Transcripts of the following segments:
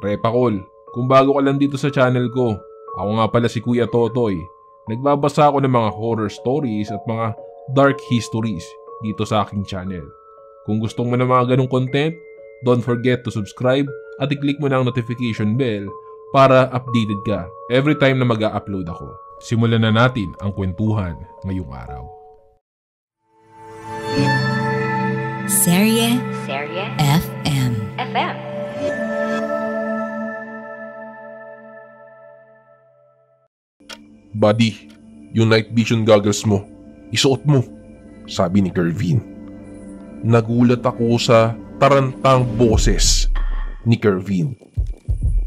Repakol, kung bago ka lang dito sa channel ko, ako nga pala si Kuya Totoy. Nagbabasa ako ng mga horror stories at mga dark histories dito sa aking channel. Kung gusto mo ng mga ganong content, don't forget to subscribe at i-click mo na ang notification bell para updated ka every time na mag-a-upload ako. Simulan na natin ang kwentuhan ngayong araw. Serye FM. Buddy, yung night vision goggles mo, isuot mo, sabi ni Kervin. Nagulat ako sa tarantang boses ni Kervin.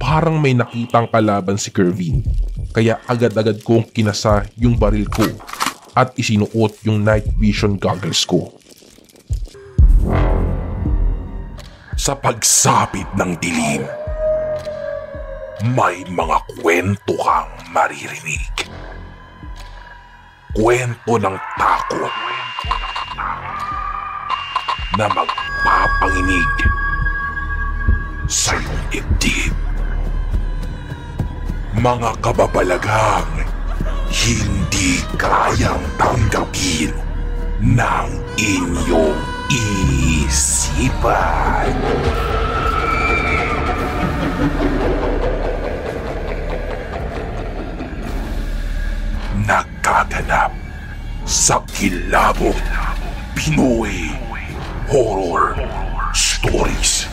Parang may nakitang kalaban si Kervin, kaya agad-agad kong kinasa yung baril ko at isinuot yung night vision goggles ko. Sa pagsapit ng dilim, may mga kwento kang maririnig. Kwento ng takot na magpapanginig sa iyong dibdib. Mga kababalaghang hindi kayang tanggapin ng inyong isipan. Nagkaganap sa Kilabog Pinoy Horror Stories.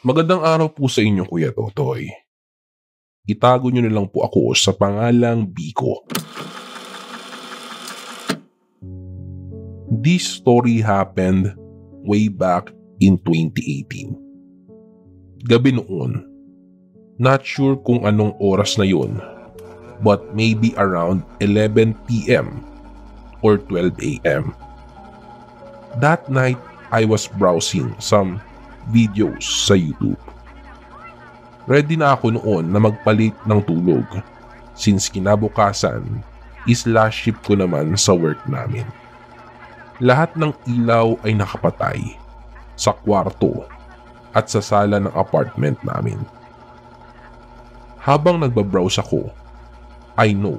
Magandang araw po sa inyo, Kuya Totoy. Itago nyo na lang po ako sa pangalang Biko. This story happened way back in 2018. Gabi noon. Not sure kung anong oras na yun, but maybe around 11 p.m. or 12 a.m. That night, I was browsing some videos sa YouTube. Ready na ako noon na magpalit ng tulog since kinabukasan is last shift ko naman sa work namin. Lahat ng ilaw ay nakapatay sa kwarto at sa sala ng apartment namin. Habang nagbabrowse ako, I know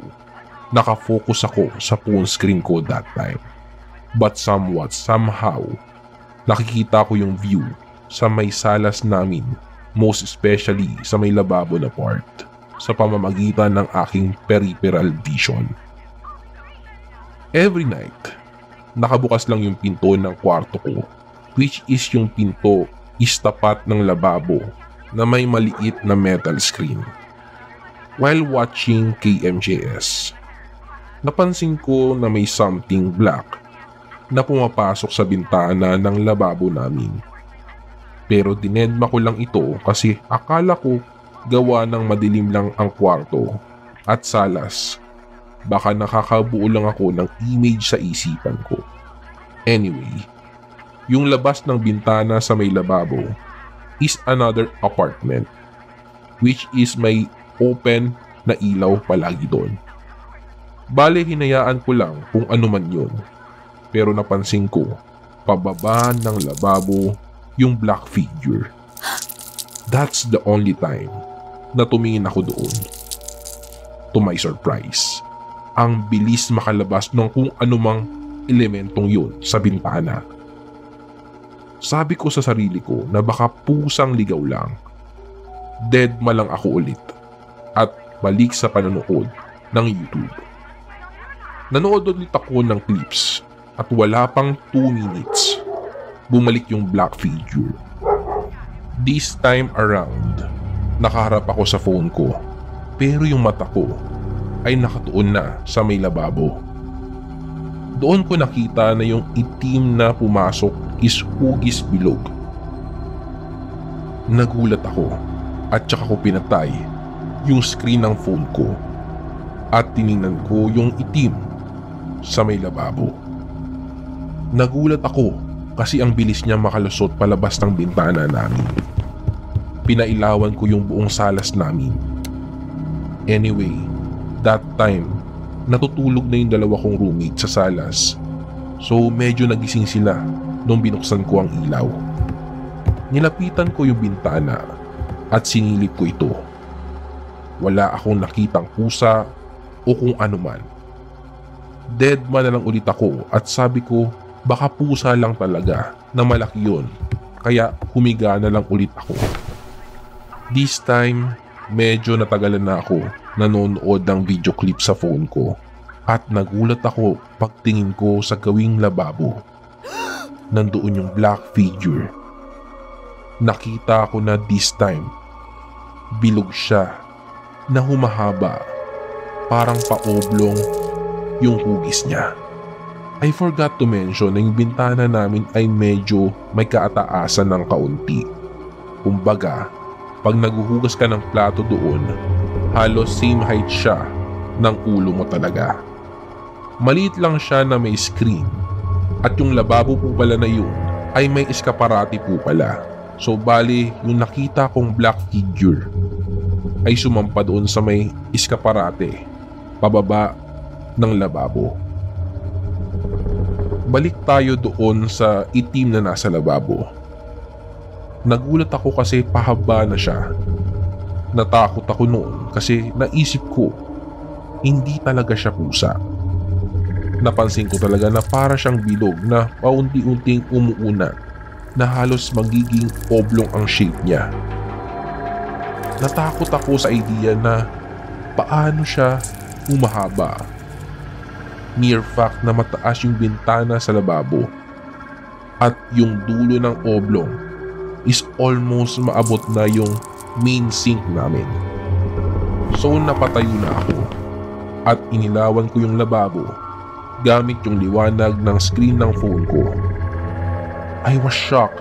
nakafocus ako sa phone screen ko that time. But somehow, nakikita ko yung view sa may salas namin, most especially sa may lababo na part, sa pamamagitan ng aking peripheral vision. Every night, nakabukas lang yung pinto ng kwarto ko, which is yung pinto is tapat ng lababo na may maliit na metal screen. While watching KMJS, napansin ko na may something black na pumapasok sa bintana ng lababo namin. Pero dinedma ko lang ito kasi akala ko gawa ng madilim lang ang kwarto at salas. Baka nakakabuo lang ako ng image sa isipan ko. Anyway, yung labas ng bintana sa may lababo is another apartment, which is may open na ilaw palagi doon. Bale, hinayaan ko lang kung ano man yun. Pero napansin ko, pababa ng lababo, yung black figure. That's the only time na tumingin ako doon. To my surprise, ang bilis makalabas ng kung anumang elementong yun sa bintana. Sabi ko sa sarili ko na baka pusang ligaw lang. Deadma lang ako ulit at balik sa panonood ng YouTube. Nanood ulit ako ng clips at wala pang 2 minutes, bumalik yung black figure. This time around, nakaharap ako sa phone ko, pero yung mata ko ay nakatuon na sa may lababo. Doon ko nakita na yung itim na pumasok is hugis bilog. Nagulat ako at saka ko pinatay yung screen ng phone ko at tiningnan ko yung itim sa may lababo. Nagulat ako kasi ang bilis niya makalusot palabas ng bintana namin. Pinailawan ko yung buong salas namin. Anyway, that time, natutulog na yung dalawa kong roommate sa salas. So medyo nagising sila nung binuksan ko ang ilaw. Nilapitan ko yung bintana at sinilip ko ito. Wala akong nakitang pusa o kung anuman. Deadman na lang ulit ako at sabi ko baka pusa lang talaga na malaki yun. Kaya humiga na lang ulit ako. This time, medyo natagalan na ako nanonood ng video clip sa phone ko at nagulat ako pagtingin ko sa gawing lababo. Nandoon yung black figure. Nakita ko na this time, bilog siya na humahaba, parang paoblong yung hugis niya. I forgot to mention na yung bintana namin ay medyo may kaataasan ng kaunti. Kumbaga, pag naguhugas ka ng plato doon, halos same height siya ng ulo mo talaga. Maliit lang siya na may screen at yung lababo po pala na yun ay may eskaparate po pala. So bali yung nakita kong black figure ay sumampa doon sa may eskaparate pababa ng lababo. Balik tayo doon sa itim na nasa lababo. Nagulat ako kasi pahaba na siya. Natakot ako noon kasi naisip ko hindi talaga siya pusa. Napansin ko talaga na para siyang bilog na paunti-unting umuuna na halos magiging oblong ang shape niya. Natakot ako sa idea na paano siya humahaba. Mere fact na mataas yung bintana sa lababo at yung dulo ng oblong is almost maabot na yung main sink namin. So napatayo na ako at inilawan ko yung lababo gamit yung liwanag ng screen ng phone ko. I was shocked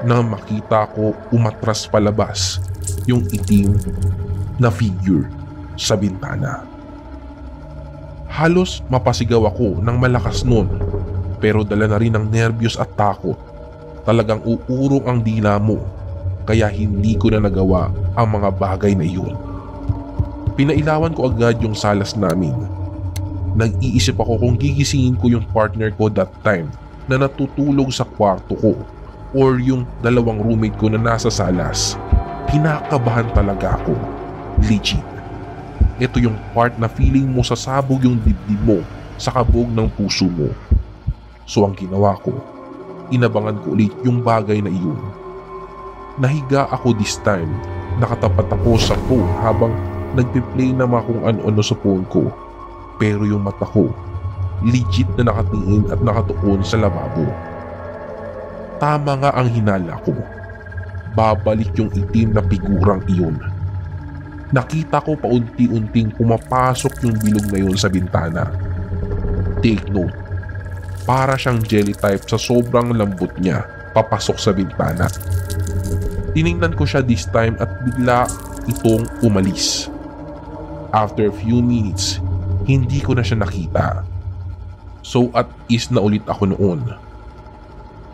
na makita ko umatras palabas yung itim na figure sa bintana. Halos mapasigaw ako ng malakas nun, pero dala na rin ng nervyos at takot. Talagang uurong ang dila mo, kaya hindi ko na nagawa ang mga bagay na iyon. Pinailawan ko agad yung salas namin. Nag-iisip ako kung gigisingin ko yung partner ko that time na natutulog sa kwarto ko or yung dalawang roommate ko na nasa salas. Kinakabahan talaga ako. Legit. Ito yung part na feeling mo sasabog yung dibdib mo sa kabog ng puso mo. So ang ginawa ko, inabangan ko ulit yung bagay na iyon. Nahiga ako this time, nakatapat ako sa phone habang nagpi-play naman kung ano-ano sa phone ko. Pero yung mata ko, legit na nakatingin at nakatuon sa lababo. Tama nga ang hinala ko. Babalik yung itim na figurang iyon. Nakita ko paunti-unting pumapasok yung bilog na yun sa bintana. Take note, para siyang jelly type sa sobrang lambot niya papasok sa bintana. Tiningnan ko siya this time at bigla itong umalis. After a few minutes, hindi ko na siya nakita. So at ease na ulit ako noon.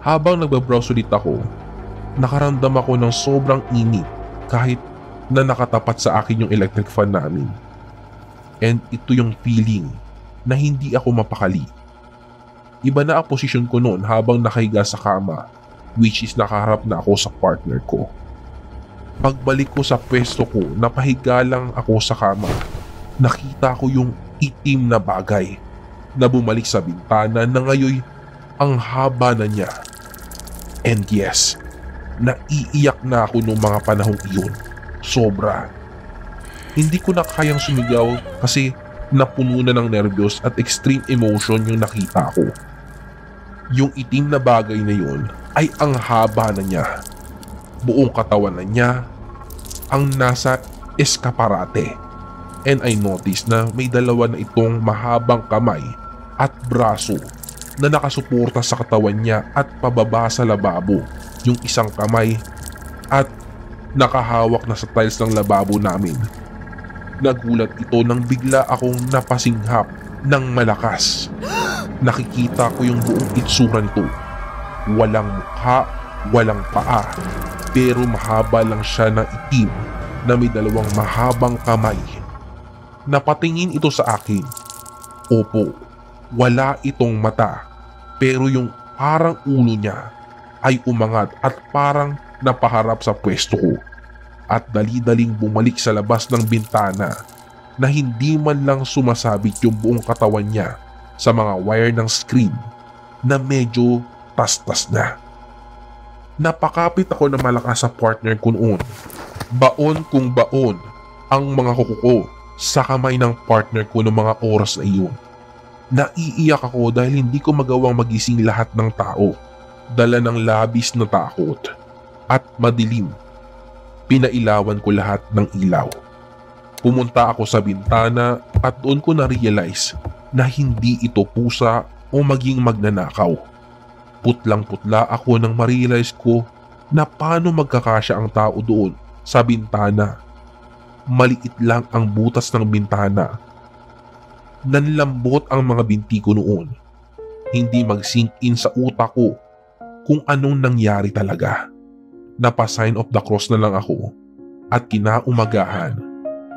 Habang nagbabrowse ulit ako, nakaramdam ako ng sobrang init kahit na nakatapat sa akin yung electric fan namin. And ito yung feeling na hindi ako mapakali. Iba na ang posisyon ko noon habang nakahiga sa kama, which is nakaharap na ako sa partner ko. Pagbalik ko sa pwesto ko, napahiga lang ako sa kama. Nakita ko yung itim na bagay na bumalik sa bintana na ngayon ang haba na niya. And yes, naiiyak na ako noong mga panahong iyon. Sobra. Hindi ko na kayang sumigaw kasi napuno na ng nervyos at extreme emotion yung nakita ko. Yung itim na bagay na yun ay ang haba na niya. Buong katawan na niya ang nasa eskaparate. And I noticed na may dalawa na itong mahabang kamay at braso na nakasuporta sa katawan niya at pababa sa lababo. Yung isang kamay at nakahawak na sa tiles ng lababo namin. Nagulat ito nang bigla akong napasinghap ng malakas. Nakikita ko yung buong itsura nito. Walang mukha, walang paa, pero mahaba lang siya na itim na may dalawang mahabang kamay. Napatingin ito sa akin Opo, wala itong mata, pero yung parang ulo niya ay umangat at parang napaharap sa pwesto ko at dali-daling bumalik sa labas ng bintana na hindi man lang sumasabit yung buong katawan niya sa mga wire ng screen na medyo tastas na. Napakapit ako na malakas sa partner ko noon. Baon kung baon ang mga kuko ko sa kamay ng partner ko noong mga oras na iyon. Naiiyak ako dahil hindi ko magawang magising lahat ng tao. Dala ng labis na takot at madilim. Pinailawan ko lahat ng ilaw. Pumunta ako sa bintana at doon ko na-realize na hindi ito pusa o maging magnanakaw. Putlang-putla ako nang ma-realize ko na paano magkakasya ang tao doon sa bintana. Maliit lang ang butas ng bintana. Nanlambot ang mga binti ko noon. Hindi mag-sink in sa utak ko kung anong nangyari talaga. Napa-sign of the cross na lang ako at kinaumagahan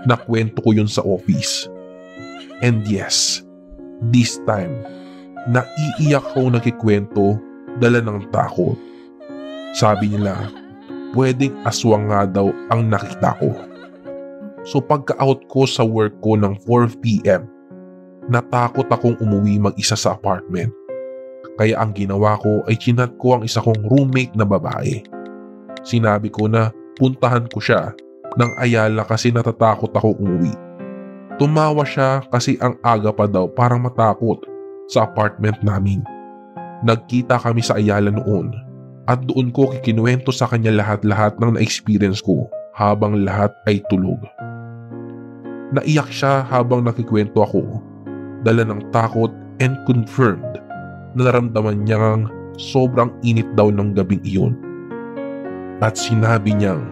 nakwento ko yun sa office. And yes, this time, naiiyak ko nagkikwento dala ng takot. Sabi nila, pwedeng aswang nga daw ang nakita ko. So pagka-out ko sa work ko ng 4 PM, natakot akong umuwi mag-isa sa apartment. Kaya ang ginawa ko ay chinat ko ang isa kong roommate na babae. Sinabi ko na puntahan ko siya ng Ayala kasi natatakot ako umuwi. Tumawa siya kasi ang aga pa daw parang matakot sa apartment namin. Nagkita kami sa Ayala noon at doon ko kikinuwento sa kanya lahat-lahat ng na-experience ko habang lahat ay tulog. Naiyak siya habang nakikwento ako, dala ng takot and confirmed na naramdaman niyang sobrang init daw ng gabing iyon. At sinabi niyang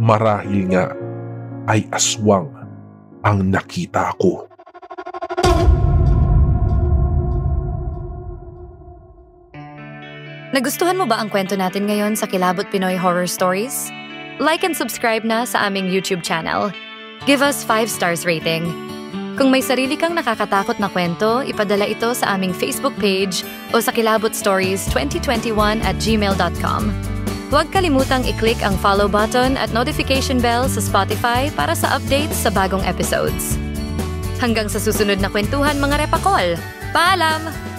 marahil nga ay aswang ang nakita ko. Nagustuhan mo ba ang kwento natin ngayon sa Kilabot Pinoy Horror Stories? Like and subscribe na sa aming YouTube channel. Give us 5 stars rating. Kung may sarili kang nakakatakot na kwento, ipadala ito sa aming Facebook page o sa kilabotstories2021@gmail.com. Huwag kalimutang i-click ang follow button at notification bell sa Spotify para sa updates sa bagong episodes. Hanggang sa susunod na kwentuhan mga repakol. Paalam!